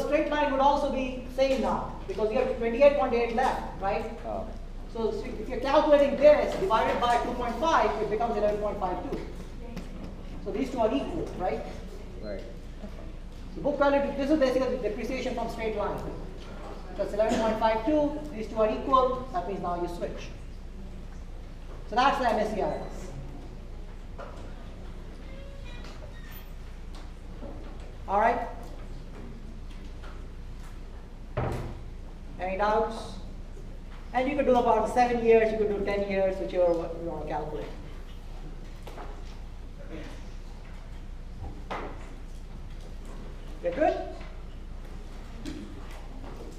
straight line would also be same now, because you have 28.8 left, right? Oh. So if you're calculating this divided by 2.5, it becomes 11.52. So these two are equal, right? Right. So book value, this is basically the depreciation from straight line. That's 11.52, these two are equal, that means now you switch. So that's the MSCIS. All right? Any doubts? And you could do about 7 years, you could do 10 years, whichever you want to calculate. You're good?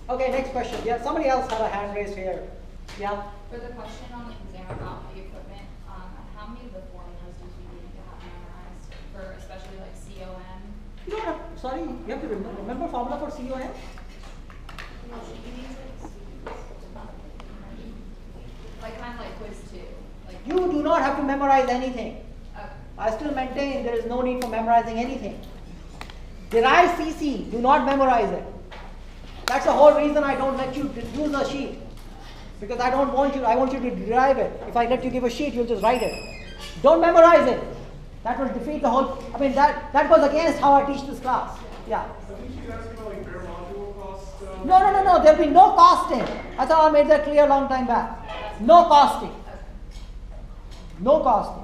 Okay, next question. Yeah, somebody else had a hand raised here. Yeah? For the question on the exam about the equipment, how many of the formulas do you need to have memorized for especially like COM? You don't have, sorry, you have to remember formula for COM? Like kind of like quiz 2. Like You do not have to memorize anything. okay. I still maintain there is no need for memorizing anything. Derive CC, do not memorize it. That's the whole reason I don't let you use a sheet. Because I want you to derive it. If I let you give a sheet, you'll just write it. Don't memorize it. That will defeat the whole, I mean, that goes against how I teach this class. Yeah. I think she's asking about like bare module cost. No. There'll be no costing. I thought I made that clear a long time back. No costing. No costing.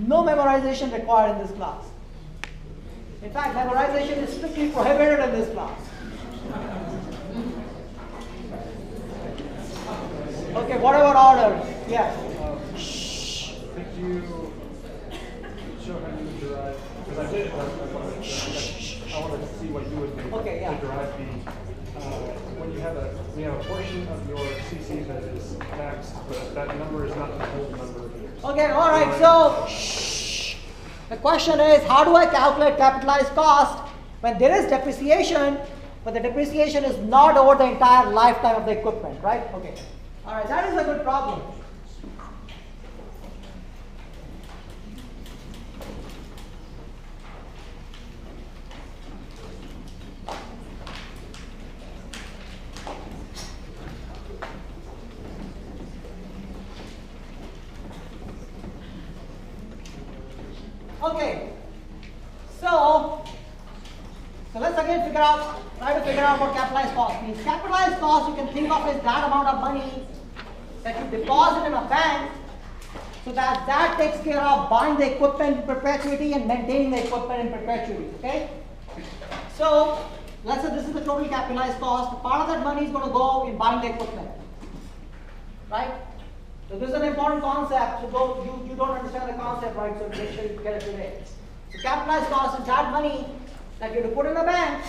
No memorization required in this class. In fact, memorization is strictly prohibited in this class. Okay, what about orders? Yes. Could you show how you would derive? Because I did. I wanted to see what you would do Okay, yeah. to derive the. When you have a portion of your CC that is taxed, but that number is not the whole number. Okay, all right. So the question is, how do I calculate capitalized cost when there is depreciation, but the depreciation is not over the entire lifetime of the equipment, right? Okay. All right, that is a good problem. Okay, so let's again try to figure out what capitalized cost means. Capitalized cost you can think of as that amount of money that you deposit in a bank, so that takes care of buying the equipment in perpetuity and maintaining the equipment in perpetuity. Okay, so let's say this is the total capitalized cost. Part of that money is going to go in buying the equipment, right? So this is an important concept. So you don't understand the concept, right? So make sure you get it today. So capitalized cost is that money that you have to put in a bank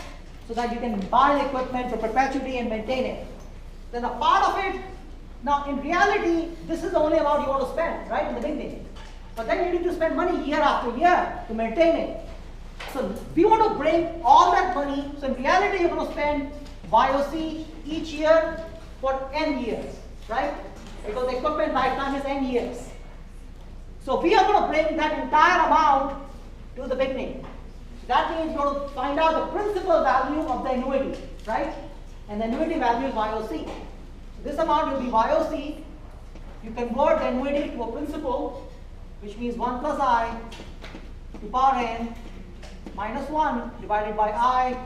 so that you can buy the equipment for perpetuity and maintain it. Then a part of it, now in reality, this is the only amount you want to spend, right, in the beginning. But then you need to spend money year after year to maintain it. So we want to bring all that money. So in reality, you're going to spend YOC each year for N years, right? Because the equipment lifetime is N years. So we are going to bring that entire amount to the beginning. That means you're going to find out the principal value of the annuity, right? And the annuity value is YOC. So this amount will be YOC. You convert the annuity to a principal, which means 1 plus I to power n minus 1 divided by I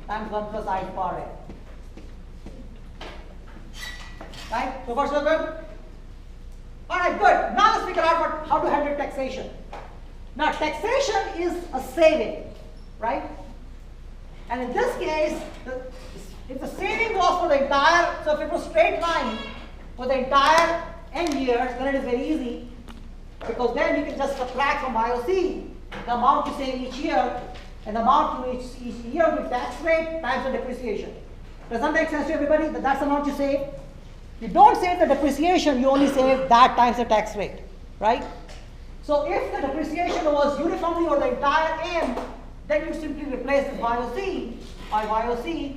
times 1 plus I to power n. Right? So far so good? Alright, good. Now let's figure out how to handle taxation. Now taxation is a saving, right? And in this case, if the saving was for the entire, so if it was straight line for the entire N years, then it is very easy, because then you can just subtract from IOC the amount you save each year, and the amount you each year with tax rate times the depreciation. Does that make sense to everybody? That's the amount you save? You don't save the depreciation, you only save that times the tax rate, right? So if the depreciation was uniformly over the entire N, then you simply replace the YOC by YOC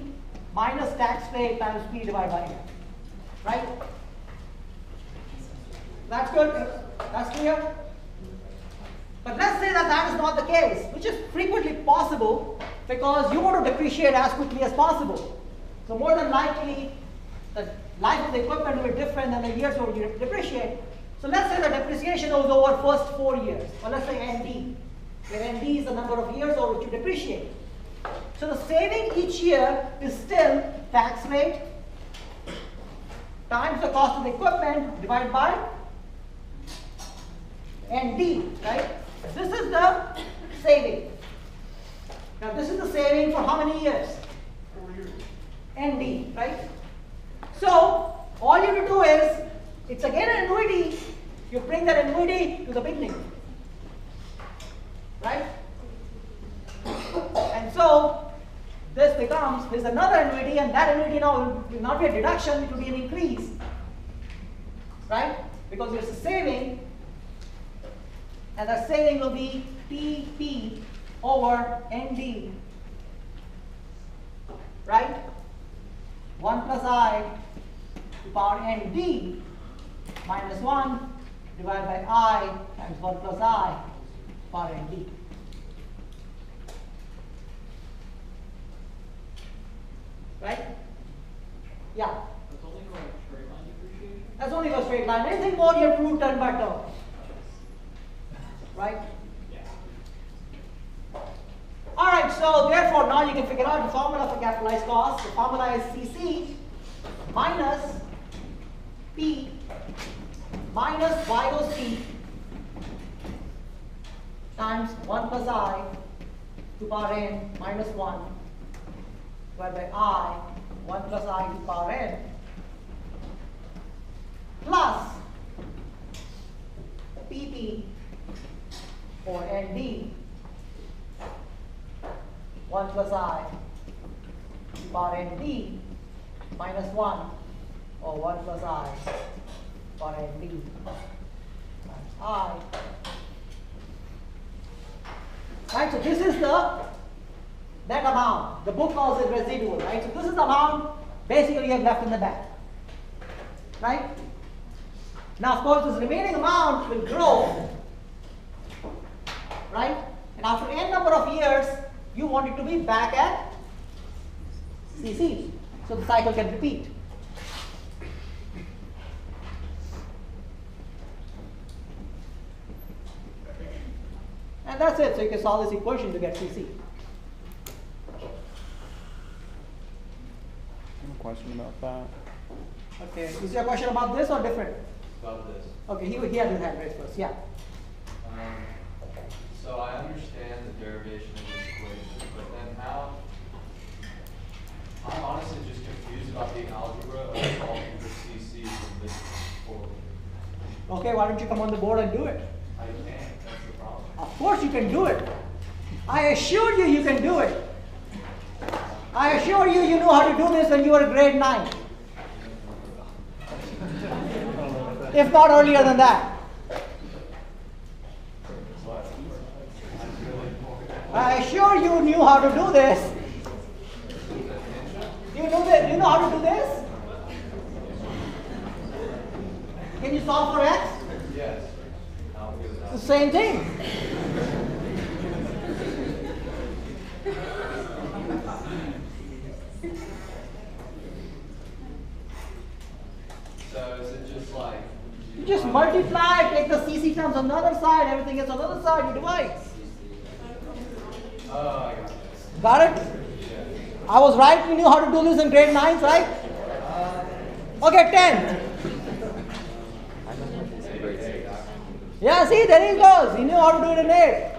minus tax rate times P divided by N, right? That's good? That's clear? But let's say that that is not the case, which is frequently possible. because you want to depreciate as quickly as possible. So more than likely, the life of the equipment will be different than the years over you depreciate. So let's say the depreciation was over first 4 years, or let's say ND, where ND is the number of years over which you depreciate. So the saving each year is still tax rate times the cost of the equipment divided by ND, right? This is the saving. Now this is the saving for how many years? 4 years. ND, right? So all you have to do is, it's again an annuity, you bring that annuity to the beginning, right? And so this becomes, there's another annuity, and that annuity now will not be a deduction, it will be an increase, right? Because there's a saving, and that saving will be TP over ND, right? 1 plus I to power ND minus 1 divided by I times 1 plus I power ND. Right? Yeah. That's only for like straight line depreciation? That's only for straight line. Anything more you have to do turn by turn. Right? Yeah. Alright, so therefore now you can figure out the formula for capitalized cost. The formula is CC minus P minus YOC times 1 plus I to power n minus 1 divided by I 1 plus I to power n plus PP or ND 1 plus I to power ND minus 1 or 1 plus I power ND times I. Right, so this is that amount. The book calls it residual, right? So this is the amount basically you have left in the bank. Right? Now of course this remaining amount will grow. Right? And after n number of years, you want it to be back at CC. So the cycle can repeat. And that's it. So you can solve this equation to get CC. Question about that? Okay. Is your question about this or different? About this. Okay, he had his hand raised first. Yeah. So I understand the derivation of this equation, but then how? I'm honestly just confused about the algebra of solving for CC from this forward. Okay, why don't you come on the board and do it? I can't. That's the problem. Of course you can do it. I assure you, you can do it. I assure you, you knew how to do this when you were grade 9. If not earlier than that. I assure you knew how to do this. You know how to do this? Can you solve for x? Yes. I'll give it It's out. the same thing. So is it just like? You just multiply, take the CC terms on the other side, everything is on the other side, you divide. Oh, I got it. Got it? I was right, you knew how to do this in grade 9, right? Okay, 10. Yeah, see, there he goes. He knew how to do it in 8.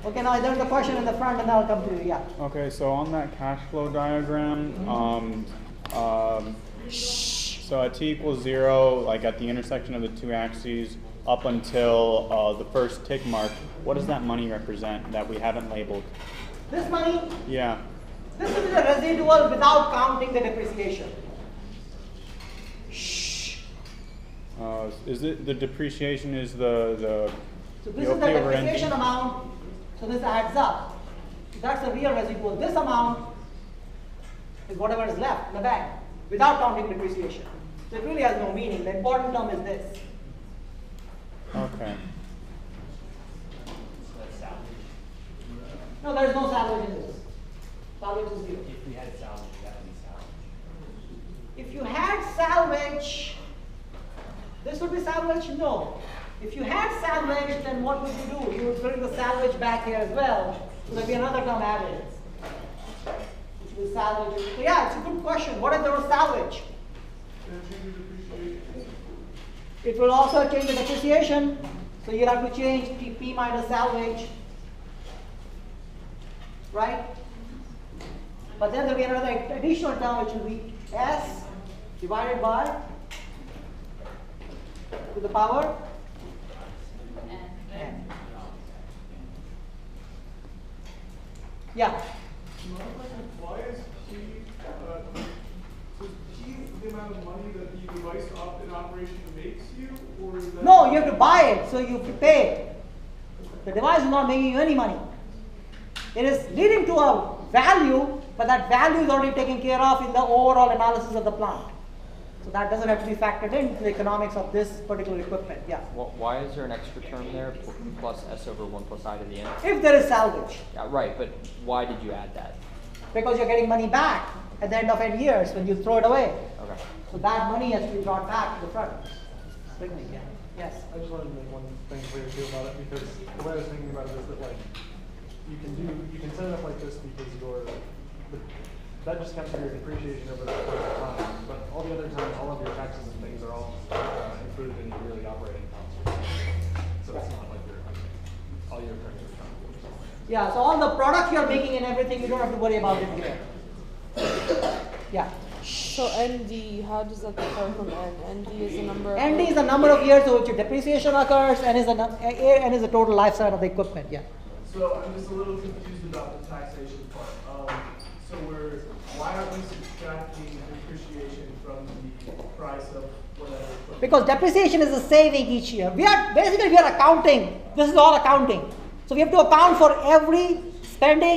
Okay, now there's a question in the front and I'll come to you, yeah. Okay, so on that cash flow diagram, so at t equals 0, like at the intersection of the two axes, up until the first tick mark, what does that money represent that we haven't labeled? This money, Yeah. this is the residual without counting the depreciation. Is it the depreciation is the So this is the OP over ND? depreciation amount, so this adds up. That's the real residual. This amount is whatever is left in the bank without counting depreciation. So it really has no meaning. The important term is this. Okay. No, there is no salvage in this. Salvage is zero. If we had salvage, that would be salvage. If you had salvage, this would be salvage? No. If you had salvage, then what would you do? You would bring the salvage back here as well. So there would be another term added. Which will salvage. So yeah, it's a good question. What if there was salvage? It will also change the depreciation. So you'll have to change P minus salvage. Right? But then there will be another additional term which will be S divided by to the power n. Yeah. Another question, why is P, so is P the amount of money that the device in operation makes you, or is that? No, you have to buy it, so you have to pay. The device is not making you any money. It is leading to a value, but that value is already taken care of in the overall analysis of the plant. So that doesn't have to be factored into the economics of this particular equipment. Yeah. Why is there an extra term there, plus S over 1 plus I to the n? If there is salvage, Yeah, right, but why did you add that? because you're getting money back at the end of 8 years when you throw it away. Okay. So that money has to be brought back to the front. Signaling, yeah. Yes. I just wanted to make one thing clear too about it, because the way I was thinking about it is that like, you can set it up like this because that just counts for your depreciation over the course of time, but all the other times, all of your taxes and things are all included in your yearly operating costs. So it's not like all your returns are counted for. Yeah, so all the products you're making and everything, you don't have to worry about it here. Yeah. So ND, how does that differ from N? ND is the number of ND is the number of years over which your depreciation occurs, and is the total lifespan of the equipment. Yeah. So I'm just a little confused about the taxation part. So why aren't we subtracting depreciation from the price of whatever equipment? Because depreciation is a saving each year. We are accounting. This is all accounting. So we have to account for every spending